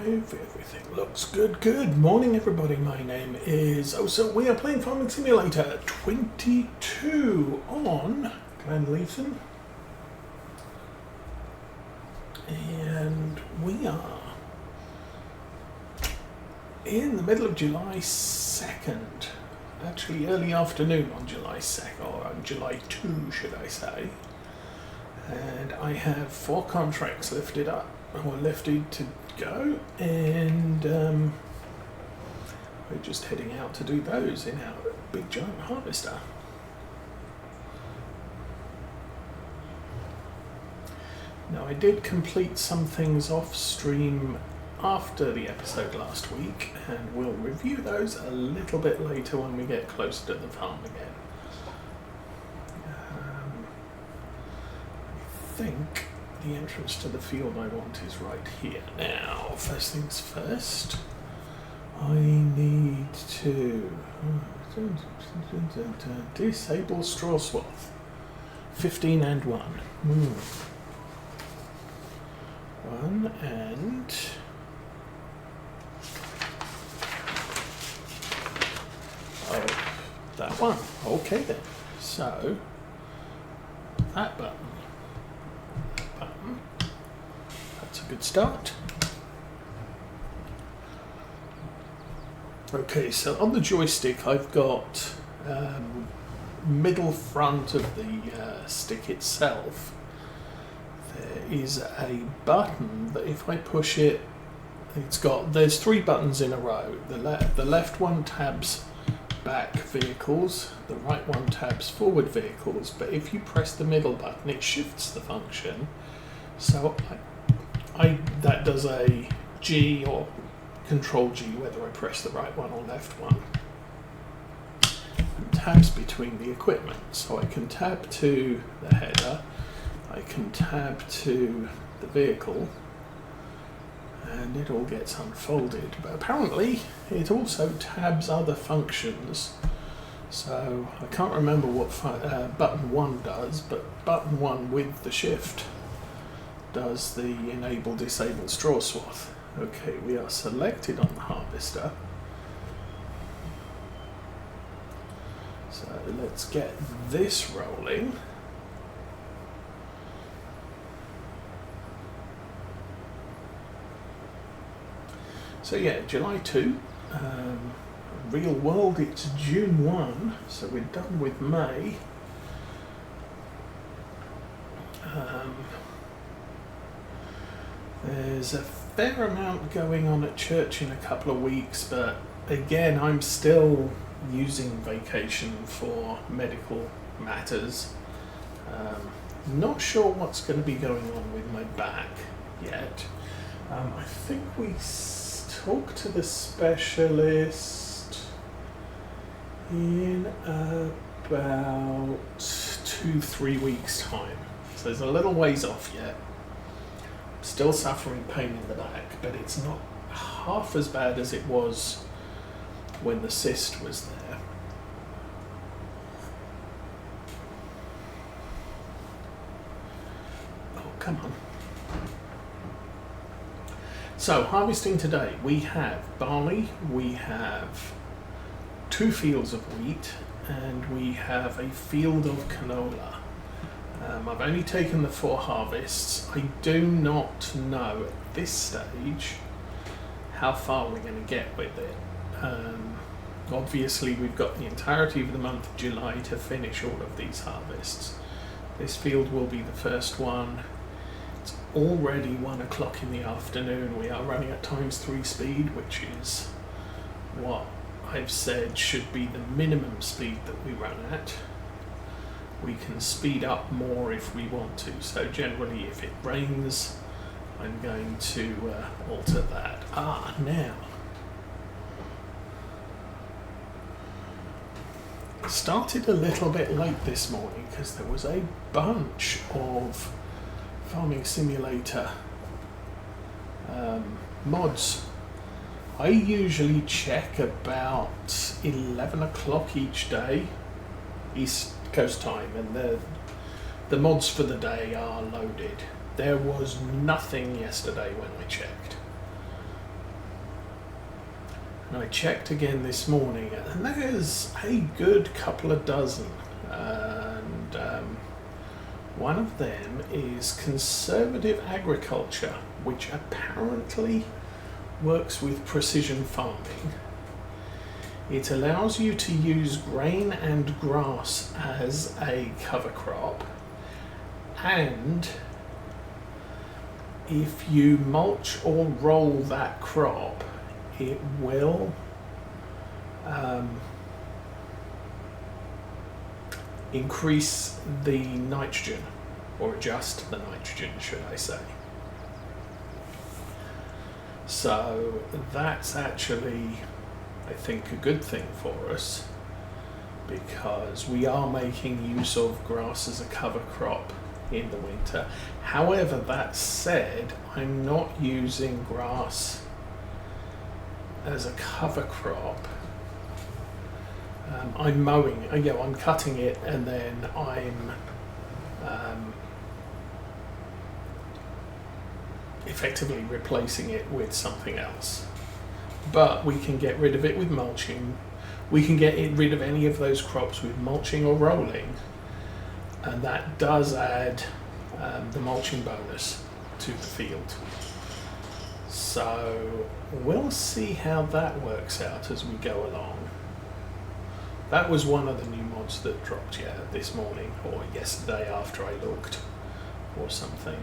live. Everything looks good. Good morning, everybody. My name is... so we are playing Farming Simulator 22 on Glenleathann. And we are in the middle of July 2nd. Actually, early afternoon on July 2nd, or on July 2, should I say. And I have 4 contracts lifted to go, and we're just heading out to do those in our big giant harvester. Now, I did complete some things off stream after the episode last week, and we'll review those a little bit later when we get closer to the farm again. I think the entrance to the field I want is right here. Now, first things first, I need to disable straw swath. 15 and 1. 1 and... oh, that one. Okay then. So, that button. That's a good start. Okay, so on the joystick I've got middle front of the stick itself. There is a button that if I push it, there's 3 buttons in a row. The left one tabs back vehicles, the right one tabs forward vehicles, but if you press the middle button it shifts the function. So that does a G or Control G whether I press the right one or left one. And tabs between the equipment. So I can tab to the header, I can tab to the vehicle, and it all gets unfolded. But apparently it also tabs other functions. So I can't remember what button 1 does, but button 1 with the shift does the enable disable straw swath. Okay, we are selected on the harvester. So let's get this rolling. So yeah, July 2. Real world, it's June 1, so we're done with May. There's a fair amount going on at church in a couple of weeks, but again, I'm still using vacation for medical matters. Not sure what's going to be going on with my back yet. I think we talk to the specialist in about 2-3 weeks time, so there's a little ways off yet. Still suffering pain in the back, but it's not half as bad as it was when the cyst was there. Oh, come on. So, harvesting today, we have barley, we have 2 fields of wheat, and we have a field of canola. I've only taken the 4 harvests. I do not know at this stage how far we're going to get with it. Obviously, we've got the entirety of the month of July to finish all of these harvests. This field will be the first one. It's already 1 o'clock in the afternoon. We are running at ×3 speed, which is what I've said should be the minimum speed that we run at. We can speed up more if we want to. So generally, if it rains, I'm going to alter that. Now. Started a little bit late this morning because there was a bunch of Farming Simulator mods. I usually check about 11 o'clock each day, East Coast time, and the mods for the day are loaded. There was nothing yesterday when I checked. And I checked again this morning, and there's a good couple of dozen. And one of them is conservative agriculture, which apparently works with precision farming. It allows you to use grain and grass as a cover crop, and if you mulch or roll that crop, it will increase the nitrogen, or adjust the nitrogen, should I say. So that's actually, I think, a good thing for us, because we are making use of grass as a cover crop in the winter. However, that said, I'm not using grass as a cover crop. I'm mowing, I'm cutting it, and then I'm effectively replacing it with something else. But we can get rid of it with mulching. We can get rid of any of those crops with mulching or rolling, and that does add the mulching bonus to the field. So we'll see how that works out as we go along. That was one of the new mods that dropped this morning, or yesterday after I looked, or something.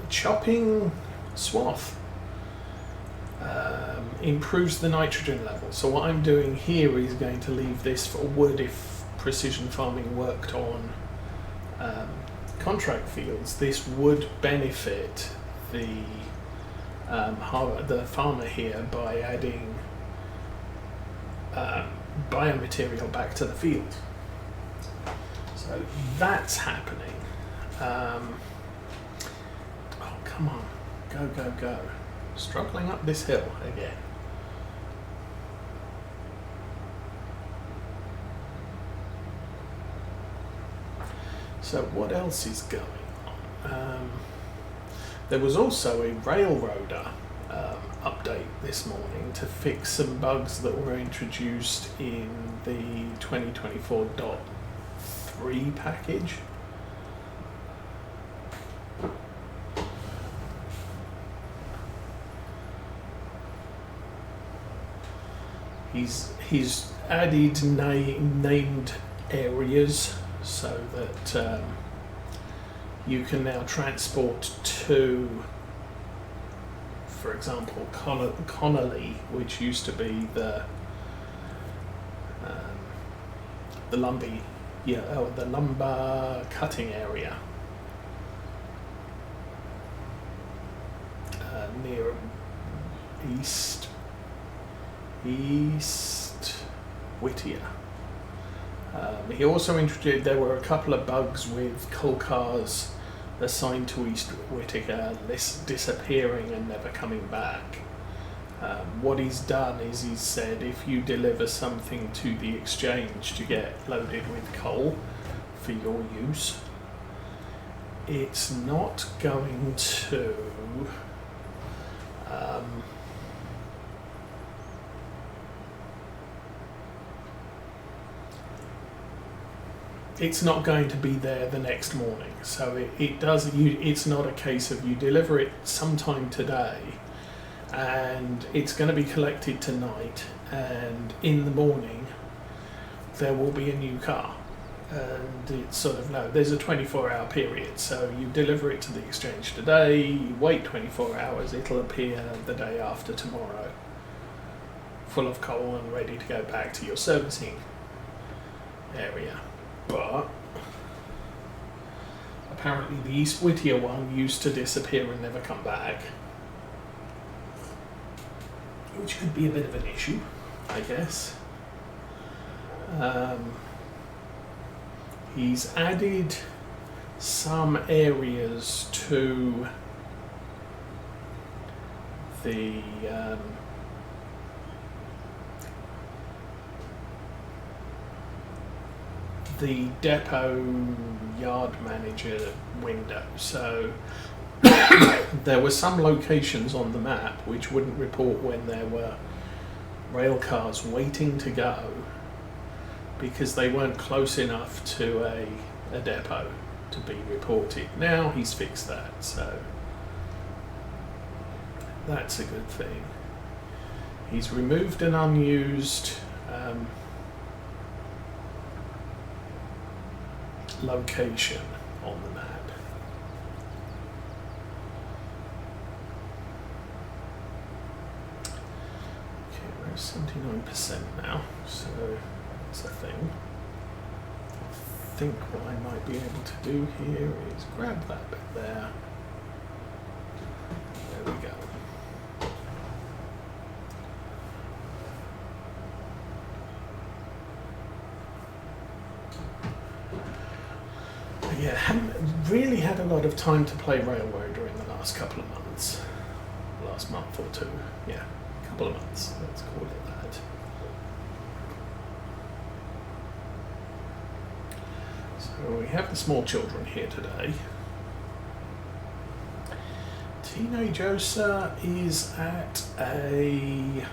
Chopping swath improves the nitrogen level. So what I'm doing here is going to leave this for wood if precision farming worked on contract fields. This would benefit the farmer here by adding biomaterial back to the field. So that's happening. Oh, come on, go. Struggling up this hill again. So what else is going on? There was also a railroader update this morning to fix some bugs that were introduced in the 2024.3 package. He's added named areas so that you can now transport to, for example, Connolly, which used to be the lumber cutting area near East Whittier. He also introduced, there were a couple of bugs with coal cars assigned to East Whittier disappearing and never coming back. What he's done is he's said if you deliver something to the exchange to get loaded with coal for your use, it's not going to it's not going to be there the next morning. So it's not a case of you deliver it sometime today and it's going to be collected tonight, and in the morning there will be a new car. And it's sort of, no, there's a 24-hour period. So you deliver it to the exchange today, you wait 24 hours, it'll appear the day after tomorrow, full of coal and ready to go back to your servicing area. But apparently the East Whittier one used to disappear and never come back, which could be a bit of an issue, I guess. He's added some areas to the depot yard manager window. So there were some locations on the map which wouldn't report when there were rail cars waiting to go because they weren't close enough to a depot to be reported. Now he's fixed that, so that's a good thing. He's removed an unused location on the map. Okay, we're at 79% now, so that's a thing. I think what I might be able to do here is grab that bit there. There we go. Yeah, haven't really had a lot of time to play Railroad during the last couple of months. Last month or two. Yeah, a couple of months, let's call it that. So we have the small children here today. Teenage Osa is at a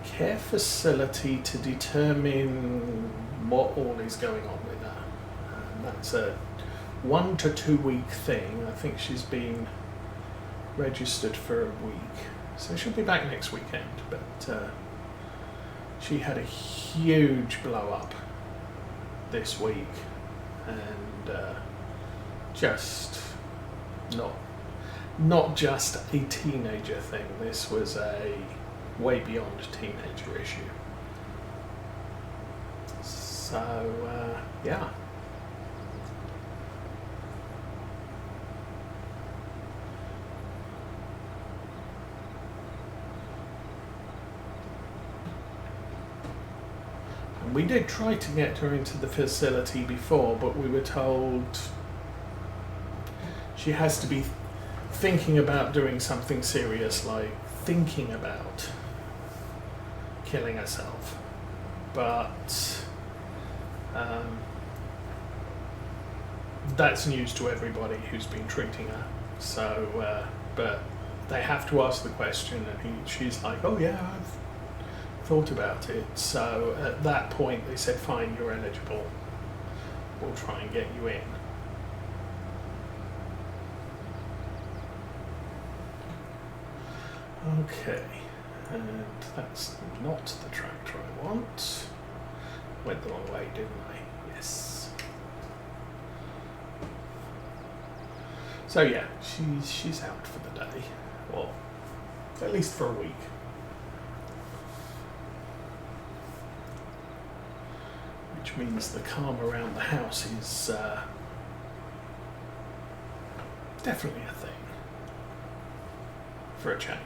care facility to determine what all is going on with her. And that's a 1 to 2 week thing. I think she's been registered for a week, so she'll be back next weekend. But she had a huge blow up this week, and just not just a teenager thing. This was a way beyond teenager issue. So, yeah. And we did try to get her into the facility before, but we were told she has to be thinking about doing something serious, like thinking about killing herself. But that's news to everybody who's been treating her. So, but they have to ask the question, and she's like, "Oh yeah, I've thought about it." So at that point, they said, "Fine, you're eligible. We'll try and get you in." Okay, and that's not the tractor I want. Went the wrong way, didn't I? Yes. So yeah, she's out for the day. Well, at least for a week. Which means the calm around the house is definitely a thing. For a change.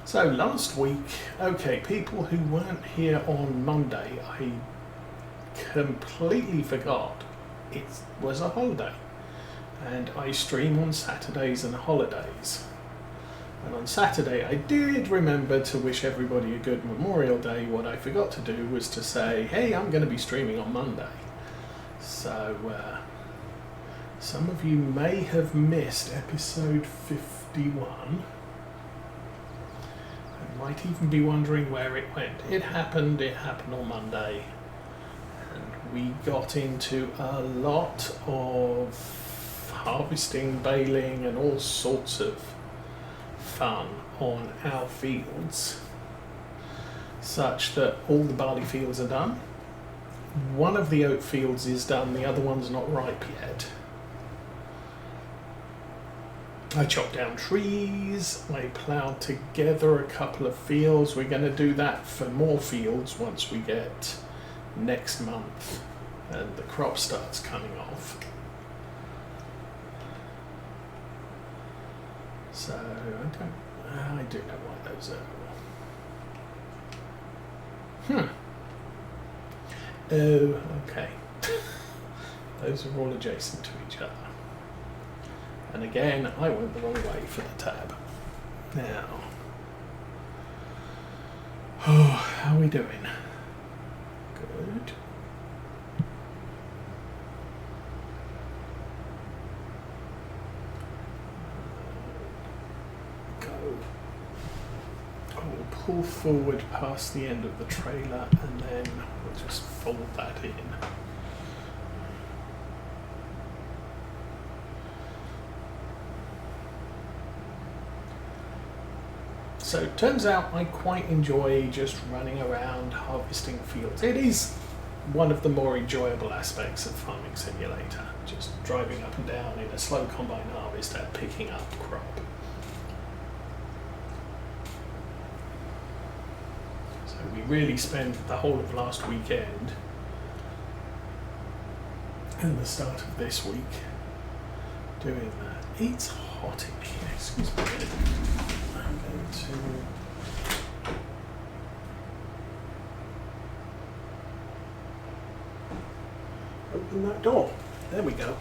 So last week, okay, people who weren't here on Monday, I completely forgot it was a holiday. And I stream on Saturdays and holidays. And on Saturday, I did remember to wish everybody a good Memorial Day. What I forgot to do was to say, hey, I'm going to be streaming on Monday. So some of you may have missed episode 51. Might even be wondering where it went. It happened on Monday, and we got into a lot of harvesting, baling, and all sorts of fun on our fields, such that all the barley fields are done. One of the oat fields is done, the other one's not ripe yet. I chopped down trees, I ploughed together a couple of fields. We're going to do that for more fields once we get next month and the crop starts coming off. So I do know why those are. Oh, okay. Those are all adjacent to each other. And again, I went the wrong way for the tab. Now, how are we doing? Good. pull forward past the end of the trailer and then we'll just fold that in. So it turns out I quite enjoy just running around harvesting fields. It is one of the more enjoyable aspects of Farming Simulator, just driving up and down in a slow combine harvester, picking up crop. So we really spent the whole of last weekend and the start of this week doing that. It's hot in here, excuse me. I'm going to open that door. There we go.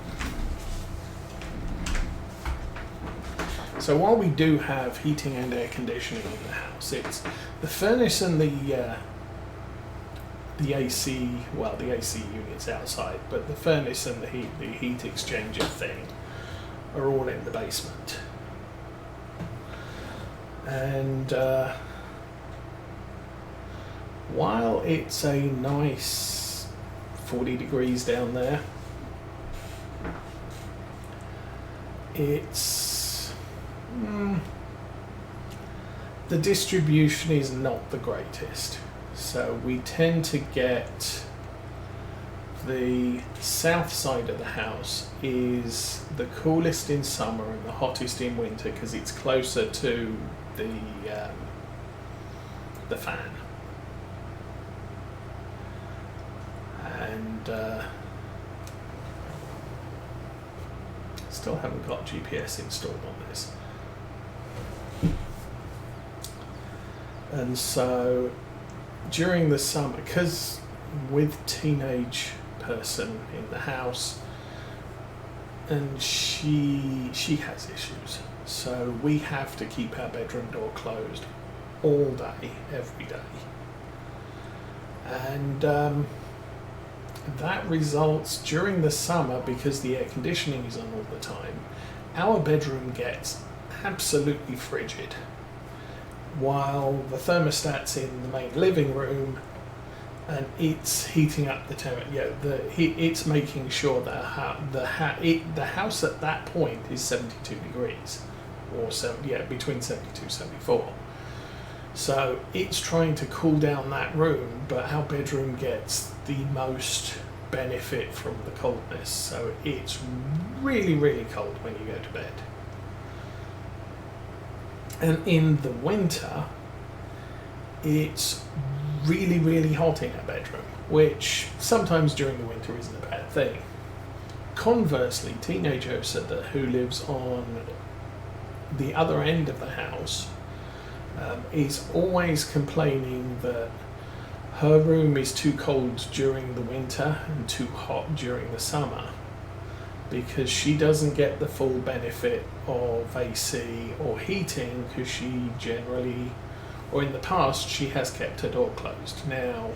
So while we do have heating and air conditioning in the house, it's the furnace and the AC, well, the AC unit's outside, but the furnace and the heat exchanger thing are all in the basement. And while it's a nice 40 degrees down there, it's the distribution is not the greatest. So we tend to get the south side of the house is the coolest in summer and the hottest in winter because it's closer to the fan. And still haven't got GPS installed on this. And so during the summer, because with teenage person in the house and she has issues, so we have to keep our bedroom door closed all day, every day. And that results during the summer, because the air conditioning is on all the time, our bedroom gets absolutely frigid while the thermostat's in the main living room and it's heating up the temperature. It's making sure that the house at that point is 72 degrees, or between 72 and 74. So it's trying to cool down that room, but our bedroom gets the most benefit from the coldness. So it's really, really cold when you go to bed. And in the winter, it's really, really hot in our bedroom, which sometimes during the winter isn't a bad thing. Conversely, teenage Ursula, who lives on the other end of the house, is always complaining that her room is too cold during the winter and too hot during the summer, because she doesn't get the full benefit of AC or heating, because she generally, or in the past, she has kept her door closed. Now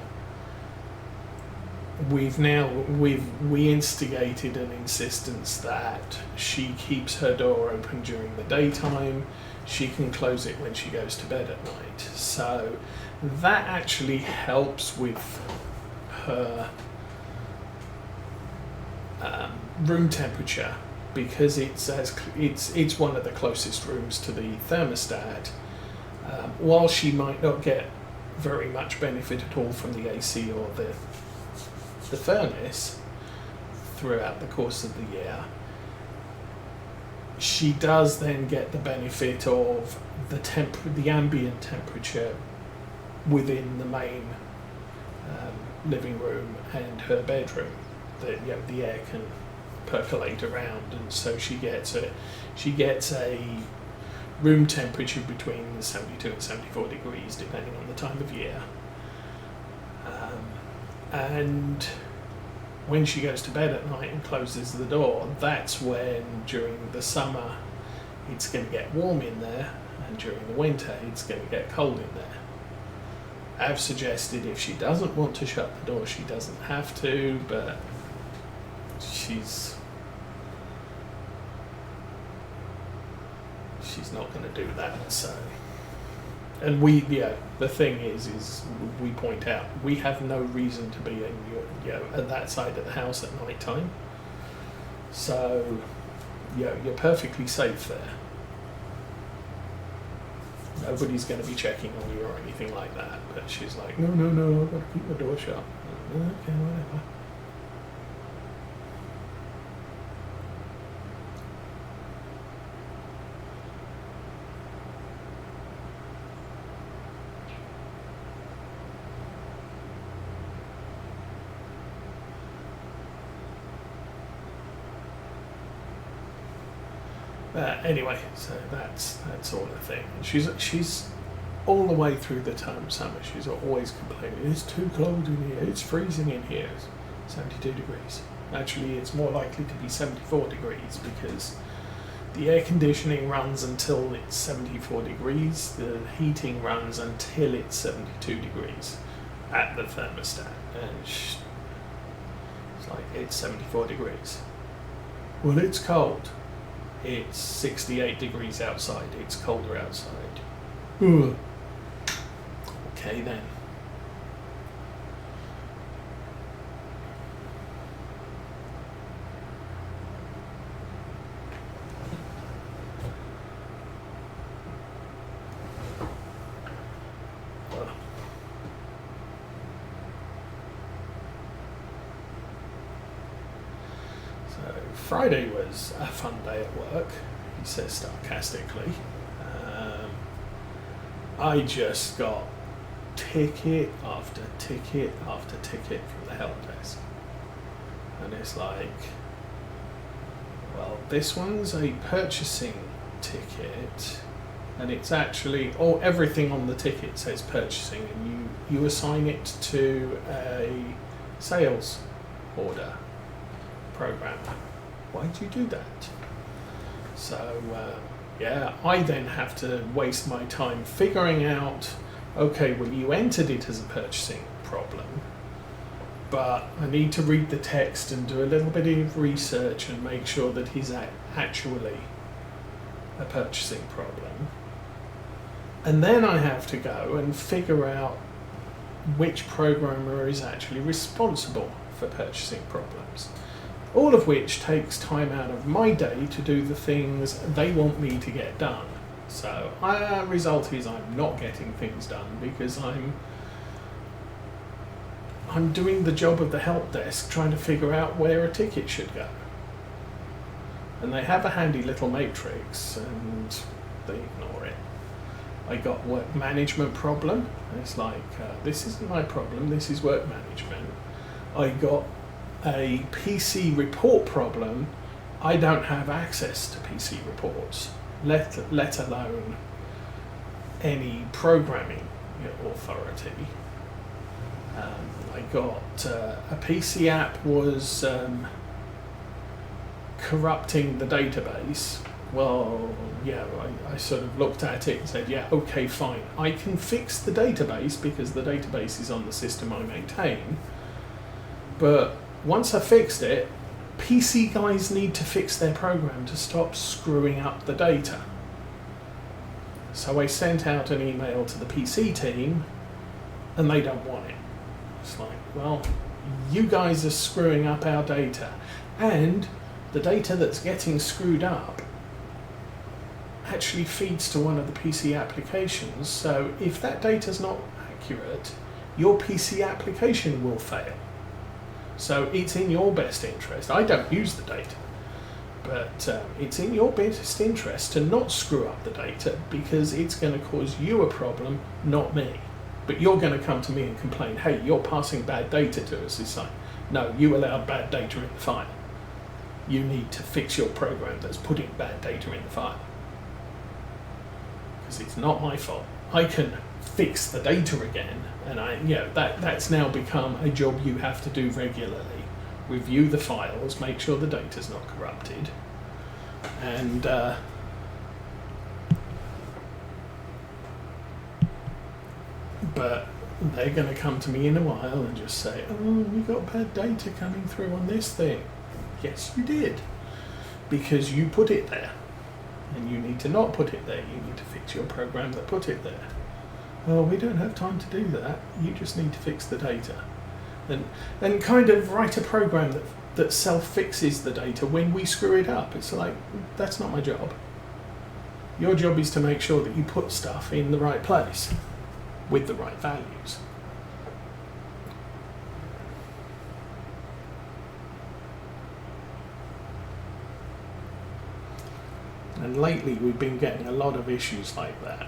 we instigated an insistence that she keeps her door open during the daytime. She can close it when she goes to bed at night. So that actually helps with her room temperature, because it's one of the closest rooms to the thermostat. While she might not get very much benefit at all from the AC or the furnace throughout the course of the year, she does then get the benefit of the ambient temperature within the main living room and her bedroom. The air can percolate around, and so she gets a room temperature between 72 and 74 degrees depending on the time of year. And when she goes to bed at night and closes the door, that's when during the summer it's going to get warm in there, and during the winter it's going to get cold in there. I've suggested if she doesn't want to shut the door, she doesn't have to, but she's not going to do that. So And the thing is we point out we have no reason to be in at that side of the house at night time. So, you're perfectly safe there. Nobody's going to be checking on you or anything like that. But she's like, no, I've got to keep the door shut. Okay, whatever. Anyway, so that's all the thing. She's all the way through the summer. She's always complaining. It's too cold in here. It's freezing in here. 72 degrees. Actually, it's more likely to be 74 degrees because the air conditioning runs until it's 74 degrees. The heating runs until it's 72 degrees at the thermostat, and it's like it's 74 degrees. Well, it's cold. It's 68 degrees outside. It's colder outside. Ugh. Okay then. Friday was a fun day at work, he says sarcastically. I just got ticket after ticket after ticket from the help desk. And it's like, well, this one's a purchasing ticket, and it's actually, everything on the ticket says purchasing, and you assign it to a sales order program. Why'd you do that? So, I then have to waste my time figuring out, okay, well, you entered it as a purchasing problem, but I need to read the text and do a little bit of research and make sure that he's actually a purchasing problem. And then I have to go and figure out which programmer is actually responsible for purchasing problems. All of which takes time out of my day to do the things they want me to get done. So, result is I'm not getting things done because I'm doing the job of the help desk trying to figure out where a ticket should go. And they have a handy little matrix and they ignore it. I got work management problem. It's like, this isn't my problem, this is work management. I got a PC report problem. I don't have access to PC reports, let alone any programming authority. I got a PC app was corrupting the database. Well, I sort of looked at it and said, okay, fine. I can fix the database because the database is on the system I maintain, but once I fixed it, PC guys need to fix their program to stop screwing up the data. So I sent out an email to the PC team, and they don't want it. It's like, well, you guys are screwing up our data, and the data that's getting screwed up actually feeds to one of the PC applications, so if that data's not accurate, your PC application will fail. So it's in your best interest. I don't use the data, but it's in your best interest to not screw up the data because it's going to cause you a problem, not me. But you're going to come to me and complain, hey, you're passing bad data to us. It's like, no, you allowed bad data in the file. You need to fix your program that's putting bad data in the file. Because it's not my fault. I can fix the data again, and that's now become a job you have to do regularly. Review the files, make sure the data's not corrupted, and but they're going to come to me in a while and just say, oh, we got bad data coming through on this thing. Yes, you did, because you put it there, and you need to not put it there. You need to fix your program that put it there. Oh, we don't have time to do that. You just need to fix the data. Then kind of write a program that self-fixes the data when we screw it up. It's like, that's not my job. Your job is to make sure that you put stuff in the right place with the right values. And lately we've been getting a lot of issues like that.